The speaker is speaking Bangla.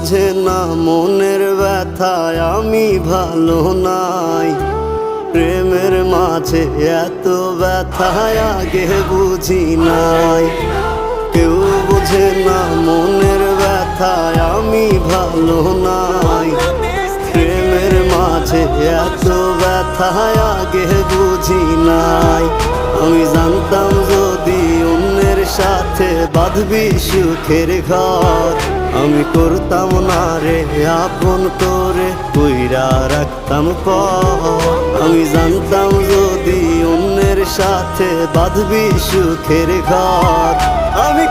বুঝে না মনের ব্যথায় আমি ভালো নাই। প্রেমের মাঝে এত ব্যথায় আগে বুঝি নাই। কেউ বুঝে না মনের ব্যথায় আমি ভালো নাই। প্রেমের মাঝে এত ব্যথায় আগে বুঝি নাই। আমি জানতাম যদি অন্যের সাথে বাঁধবি সুখের ঘর, আমি করতাম না রে আপন করে কইরা রাখতাম পর। আমি জানতাম যদি অন্যের সাথে বাঁধবি সুখের ঘর, আমি